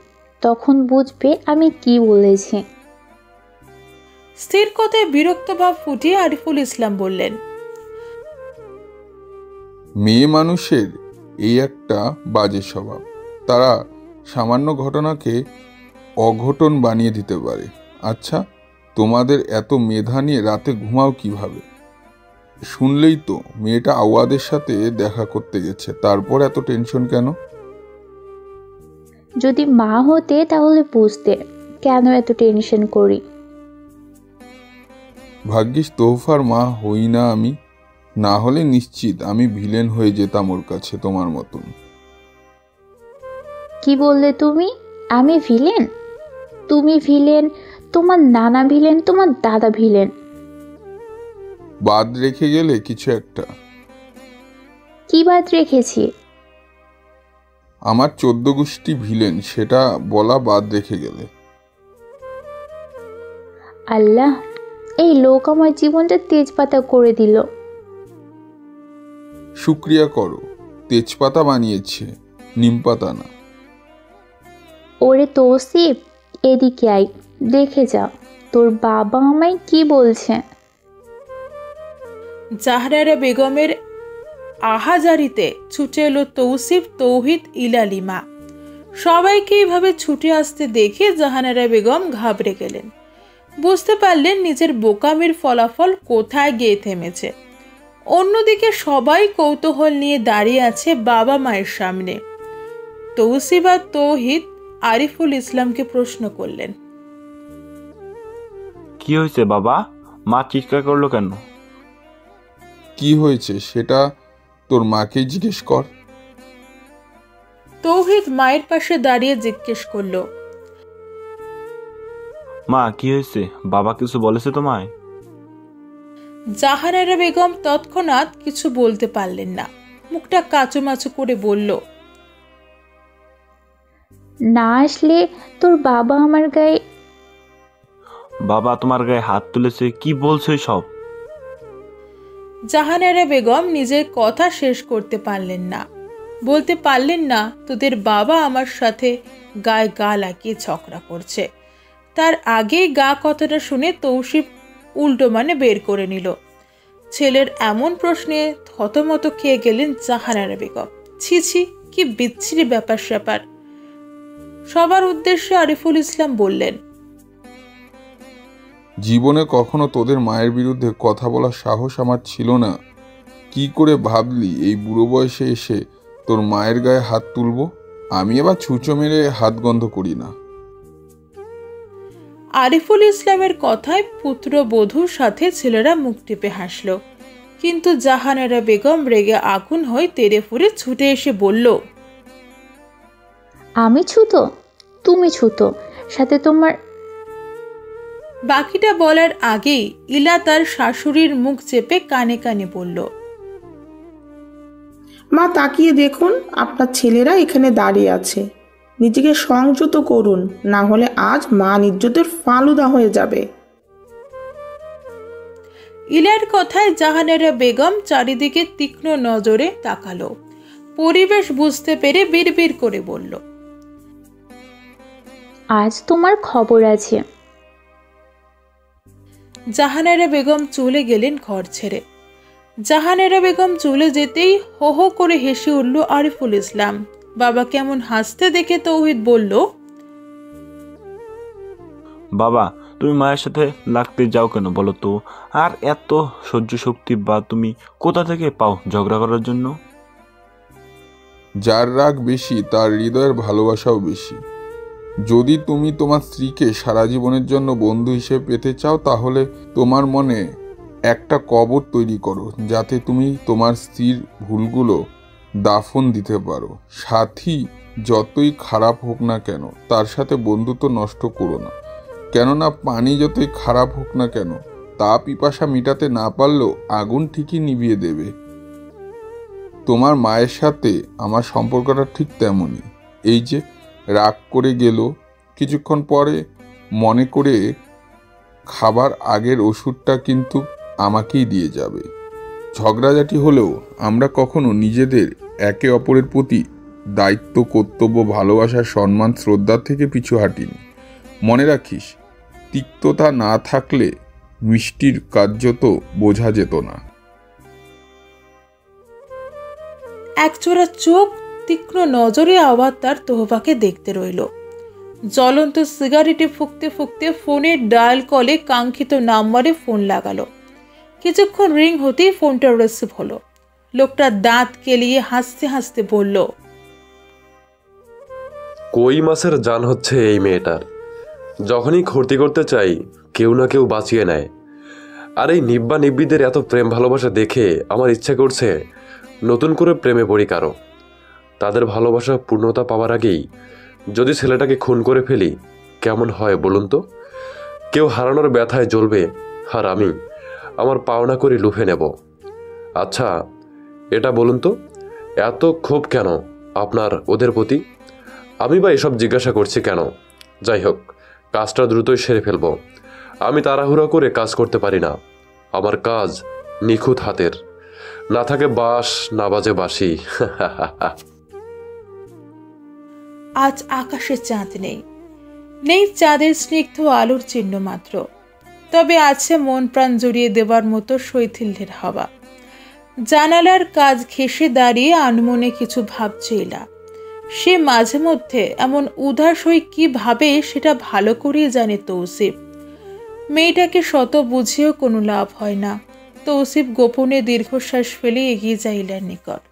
তখন বুঝবে আমি কি বলেছি। স্থির কথায় বিরক্ত ভাব ফুটিয়ে আরিফুল ইসলাম বললেন, মেয়ে মানুষের এই একটা বাজে স্বভাব। তারা সামান্য ঘটনাকে অঘটন বানিয়ে দিতে পারে। আচ্ছা, তোমাদের এত মেধা নিয়ে রাতে ঘুমাও কিভাবে? শুনলেই তো মেয়েটা আওয়াদের সাথে দেখা করতে গেছে, তারপর এত টেনশন কেন? যদি মা হতে তাহলে বুঝতে কেন এত টেনশন করি। ভাগ্যিস তোহফার মা হই না আমি, না হলে নিশ্চিত আমি ভিলেন হয়ে যেতাম ওর কাছে তোমার মতন। কি বললে তুমি? আমি ভিলেন? তুমি ভিলেন, তোমার নানা ভিলেন, তোমার দাদা ভিলেন। বাদ রেখে গেলে কিছু একটা। কি বাদ রেখেছি? আমার 14 গোষ্ঠী ভিলেন, সেটা বলা বাদ রেখে গেলে। আল্লাহ, এই লোক আমার জীবনটা তেজপাতা করে দিল। শুক্রিয়া করো, তেজপাতা বানিয়েছে, নিমপাতা না। ওরে তৌসিফ, এদিকে আয়, দেখে যা তোর বাবা আমায় কি বলছে। জাহরারা বেগমের আহাজারিতে ছুটে এলো তৌসিফ, তৌহিদ, ইলালিমা। সবাইকে এইভাবে ছুটে আসতে দেখে জাহানারা বেগম ঘাবড়ে গেলেন। বুঝতে পারলেন নিজের বোকামির ফলাফল কোথায় গিয়ে থেমেছে। অন্যদিকে সবাই কৌতূহল নিয়ে দাঁড়িয়ে আছে বাবা মায়ের সামনে। তৌসিফ আর তৌহিদ আরিফুল ইসলামকে প্রশ্ন করলেন, কি হয়েছে বাবা? মা চিৎকার করলো কেন? কি হয়েছে সেটা তোর মাকে জিজ্ঞেস কর। তৌহিদ মায়ের পাশে দাঁড়িয়ে জিজ্ঞেস করলো, মা কি হয়েছে? বাবা কিছু বলেছে তোমায়? জাহানারা বেগম তৎক্ষণাৎ কিছু বলতে পারলেন না। মুখটা কাচুমাচু করে বলল, না আসলে তোর বাবা আমার গায়ে। বাবা তোমার গায়ে হাত তুলেছে? কি বলছো সব? জাহানারা বেগম নিজের কথা শেষ করতে পারলেন না। বলতে পারলেন না, তোদের বাবা আমার সাথে গায়ে গা লাগিয়ে ঝগড়া করছে। তার আগেই গা কথাটা শুনে তৌসিফ উল্টো মানে বের করে নিল। ছেলের এমন প্রশ্নে থতমত খেয়ে গেলেন জাহানারা বেগম। ছি ছি, কি বিচ্ছিরি ব্যাপার স্যাপার। সবার উদ্দেশ্যে আরিফুল ইসলাম বললেন, জীবনে কখনো তোদের মায়ের বিরুদ্ধে কথা বলার সাহস আমার ছিল না। কি করে ভাবলি এই বুড়ো বয়সে এসে তোর মায়ের গায়ে হাত তুলবো? আমি এবার ছুঁচো মেরে হাত গন্ধ করি না। আরিফুল ইসলামের কথায় পুত্রবধূর সাথে ছেলেরা মুখ টিপে হাসল। কিন্তু জাহানারা বেগম রেগে আগুন হয়ে তেড়ে ফুরে ছুটে এসে বলল, আমি ছুতো? তুমি ছুতো, সাথে তোমার। বাকিটা বলার আগেই ইলা তার শাশুড়ির মুখ চেপে কানে কানে বলল, মা তাকিয়ে দেখুন, আপনার ছেলেরা এখানে দাঁড়িয়ে আছে। নিজেকে সংযত করুন, না হলে আজ মান ইজ্জতের ফালুদা হয়ে যাবে। ইলার কথায় জাহানারা বেগম চারিদিকে তীক্ষ্ণ নজরে তাকালো। পরিবেশ বুঝতে পেরে বিড়বিড় করে বলল, আজ তোমার খবর আছে। জাহানারা বেগম চলে গেলেন ঘর ছেড়ে। জাহানারা বেগম চলে যেতেই হো হো করে হেসে উঠল আরিফুল ইসলাম। বাবা কেমন হাসতে দেখে তৌহিদ বলল, বাবা তুমি মায়ের সাথে লাগতে যাও কেন বলো তো? আর এত সহ্য শক্তি বা তুমি কোথা থেকে পাও ঝগড়া করার জন্য? যার রাগ বেশি তার হৃদয়ের ভালোবাসাও বেশি। যদি তুমি তোমার স্ত্রীকে সারা জীবনের জন্য বন্ধু হিসেবে পেতে চাও, তাহলে তোমার মনে একটা কবর তৈরি করো, যাতে তুমি তোমার স্ত্রীর ভুলগুলো দাফন দিতে পারো। সাথী যতই খারাপ হোক না কেন, তার সাথে বন্ধুত্ব নষ্ট করো না। কেননা পানি যতই খারাপ হোক না কেন, তা পিপাসা মিটাতে না পারলেও আগুন ঠিকই নিভিয়ে দেবে। তোমার মায়ের সাথে আমার সম্পর্কটা ঠিক তেমনই। এই যে রাগ করে গেল, কিছুক্ষণ পরে মনে করে খাবার আগের ওষুধটা কিন্তু আমাকেই দিয়ে যাবে। ঝগড়াঝাটি হলেও আমরা কখনো নিজেদের একে অপরের প্রতি দায়িত্ব, কর্তব্য, ভালোবাসা, সম্মান, শ্রদ্ধা থেকে পিছু হাঁটিনি। মনে রাখিস, তিক্ততা না থাকলে মিষ্টির কার্যত বোঝা যেত না। একজোড়া চোখ তীক্ষ্ণ নজরে আবার তার তোহবাকে দেখতে রইল। জ্বলন্ত সিগারেটে ফুঁকতে ফুঁকতে ফোনের ডায়াল কলে কাঙ্ক্ষিত নাম্বারে ফোন লাগালো। কিছুক্ষণ রিং হতেই ফোনটা রিসিভ হলো। লোকটা দাঁত কেলিয়ে হাসতে হাসতে বলল, কই মাছের জান হচ্ছে এই মেয়েটার। যখনই ক্ষতি করতে চাই, কেউ না কেউ বাঁচিয়ে নেয়। আর এই নিব্বা নিব্বিদের এত প্রেম ভালোবাসা দেখে আমার ইচ্ছা করছে নতুন করে প্রেমে পড়ি কারো। তাদের ভালোবাসা পূর্ণতা পাওয়ার আগেই যদি ছেলেটাকে খুন করে ফেলি, কেমন হয় বলুন তো? কেউ হারানোর ব্যথায় জ্বলবে, আর আমি আমার পাওনা করে লুফে নেব। আচ্ছা এটা বলুন তো, এত ক্ষোভ কেন আপনার ওদের প্রতি? আমি বা এসব জিজ্ঞাসা করছি কেন? যাই হোক, কাজটা দ্রুতই সেরে ফেলবো। আমি তাড়াহুড়া করে কাজ করতে পারি না। আমার কাজ নিখুঁত হাতের, না থাকে বাঁশ, না বাজে বাঁশি। আজ আকাশে চাঁদ নেই, নেই চাঁদের স্নিগ্ধ আলোর চিহ্ন মাত্র। তবে আছে মন প্রাণ জড়িয়ে দেবার মতো শৈথিল্যের হাওয়া। জানালার কাজ ঘেঁষে দাঁড়িয়ে আনমনে কিছু ভাবছে ইলা। সে মাঝে মধ্যে এমন উদাস হয়ে কি ভাবে সেটা ভালো করেই জানে তৌসিফ। মেয়েটাকে শত বুঝিয়েও কোনো লাভ হয় না। তৌসিফ গোপনে দীর্ঘশ্বাস ফেলে এগিয়ে যায় ইলার নিকট।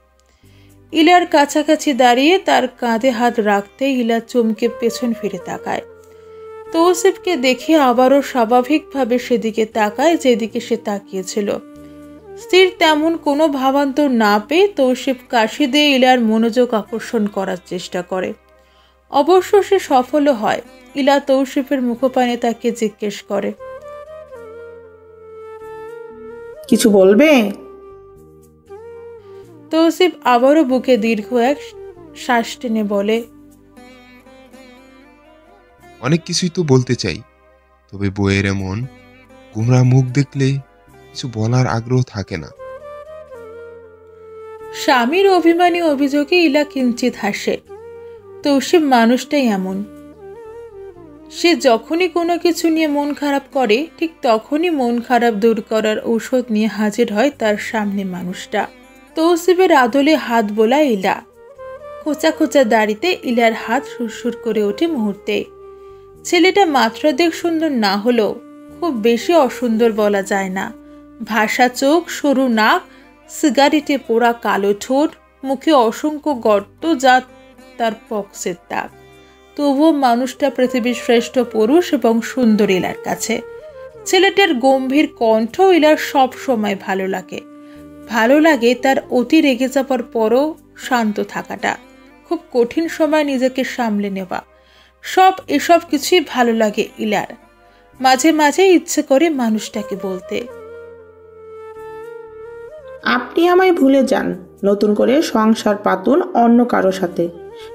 ইলার কাছাকাছি দাঁড়িয়ে তার কাঁধে হাত রাখতে ইলা চমকে পেছন ফিরে তাকায়। তৌসিফকে দেখে আবারও স্বাভাবিকভাবে সেদিকে তাকায় যেদিকে সে তাকিয়েছিল। স্থির তেমন কোনো ভাবান্তর না পেয়ে তৌসিফ কাশি দিয়ে ইলার মনোযোগ আকর্ষণ করার চেষ্টা করে। অবশ্য সে সফলও হয়। ইলা তৌসিফের মুখপানে তাকে জিজ্ঞেস করে, কিছু বলবে? তৌসিফ আবারও বুকে দীর্ঘ এক শ্বাস টেনে বলে, অনেক কিছুই তো বলতে চাই, তবে বইয়ের এমন গুমরা মুখ দেখলে কিছু বলার আগ্রহ থাকে না। স্বামীর অভিমানী অভিযোগে ইলা কিঞ্চিত হাসে। তৌসিফ মানুষটাই এমন। সে যখনই কোনো কিছু নিয়ে মন খারাপ করে, ঠিক তখনই মন খারাপ দূর করার ঔষধ নিয়ে হাজির হয় তার সামনে মানুষটা। তৌসিফের আদলে হাত বোলায় ইলা। খোঁচা খোঁচা দাড়িতে ইলার হাত সুরসুর করে ওঠে মুহূর্তে। ছেলেটা মাত্রাধিক সুন্দর না হলেও খুব বেশি অসুন্দর বলা যায় না। ভাষা চোখ, সরু নাক, সিগারেটে পোড়া কালো ঠোঁট, মুখে অসংখ্য গর্ত যা তার পক্সের দাগ। তবুও মানুষটা পৃথিবীর শ্রেষ্ঠ পুরুষ এবং সুন্দর ইলার কাছে। ছেলেটার গম্ভীর কণ্ঠ ইলার সব সময় ভালো লাগে। ভালো লাগে তার অতি রেগে যাবার পরও শান্ত থাকাটা, খুব কঠিন সময় নিজেকে সামলে নেওয়া। এসব কিছুই ভালো লাগে ইলার। মাঝে মাঝে ইচ্ছে করে মানুষটাকে বলতে, আপনি আমায় ভুলে যান, নতুন করে সংসার পাতুন অন্য কারো সাথে।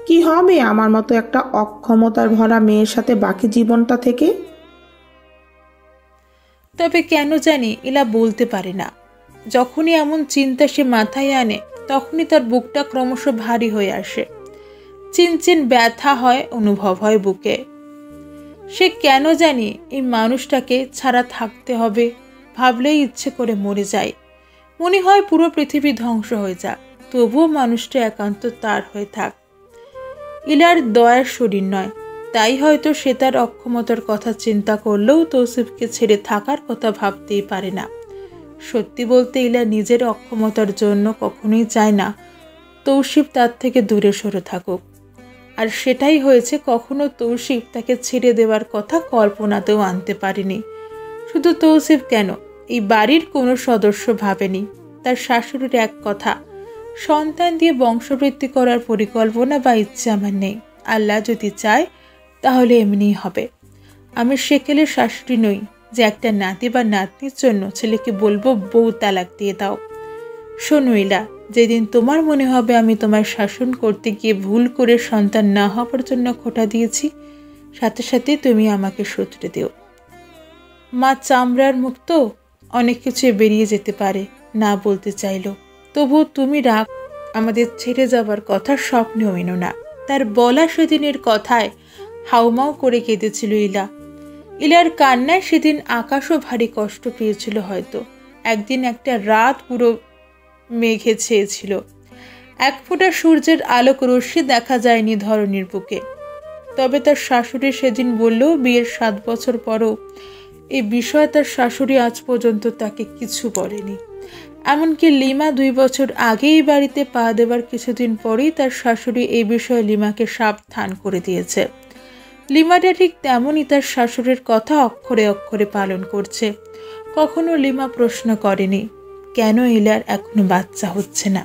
কি হবে আমার মতো একটা অক্ষমতার ভরা মেয়ের সাথে বাকি জীবনটা থেকে? তবে কেন জানি ইলা বলতে পারে না। যখনই এমন চিন্তা সে মাথায় আনে তখনই তার বুকটা ক্রমশ ভারী হয়ে আসে। চিনচিন ব্যথা হয়, অনুভব হয় বুকে। সে কেন জানি এই মানুষটাকে ছাড়া থাকতে হবে ভাবলেই ইচ্ছে করে মরে যায়। মনে হয় পুরো পৃথিবী ধ্বংস হয়ে যাক, তবুও মানুষটা একান্ত তার হয়ে থাক। ইলার দয়ার শরীর নয়, তাই হয়তো সে তার অক্ষমতার কথা চিন্তা করলেও তৌসিফকে ছেড়ে থাকার কথা ভাবতেই পারে না। সত্যি বলতে ইলা নিজের অক্ষমতার জন্য কখনোই চায় না তৌসিফ তার থেকে দূরে সরে থাকুক। আর সেটাই হয়েছে, কখনো তৌসিফ তাকে ছেড়ে দেওয়ার কথা কল্পনাতেও আনতে পারেনি। শুধু তৌসিফ কেন, এই বাড়ির কোনো সদস্য ভাবেনি। তার শাশুড়ির এক কথা, সন্তান দিয়ে বংশবৃদ্ধি করার পরিকল্পনা বা ইচ্ছে আমার নেই। আল্লাহ যদি চায় তাহলে এমনিই হবে। আমি সেকেলের শাশুড়ি নই যে একটা নাতি বা নাতনির জন্য ছেলেকে বলবো বউ তালাক দিয়ে দাও। শোনো ইলা, যেদিন তোমার মনে হবে আমি তোমার শাসন করতে গিয়ে ভুল করে সন্তান না হওয়ার জন্য খোঁটা দিয়েছি, সাথে সাথে তুমি আমাকে শুধরে দিও। মা চামড়ার মুখ তো, অনেক কিছু বেরিয়ে যেতে পারে, না বলতে চাইলো। তবু তুমি রাগ, আমাদের ছেড়ে যাবার কথা স্বপ্নেও এনো না। তার বলা সেদিনের কথায় হাউমাউ করে কেঁদেছিল ইলা। ইলার কান্নায় সেদিন আকাশও ভারী কষ্ট পেয়েছিল হয়তো। একদিন একটা রাত পুরো মেঘে ছেয়েছিল, এক ফোঁটা সূর্যের আলোক রশ্মি দেখা যায়নি ধরনীর বুকে। তবে তার শাশুড়ি সেদিন বললেও বিয়ের 7 বছর পরও এই বিষয়ে তার শাশুড়ি আজ পর্যন্ত তাকে কিছু বলেনি। এমনকি লিমা 2 বছর আগেই বাড়িতে পা দেবার কিছুদিন পরেই তার শাশুড়ি এই বিষয়ে লিমাকে সাবধান করে দিয়েছে। লিমাটা ঠিক তেমনই তার শাশুড়ির কথা অক্ষরে অক্ষরে পালন করছে। কখনো লিমা প্রশ্ন করেনি কেন ইলার এখনো বাচ্চা হচ্ছে না।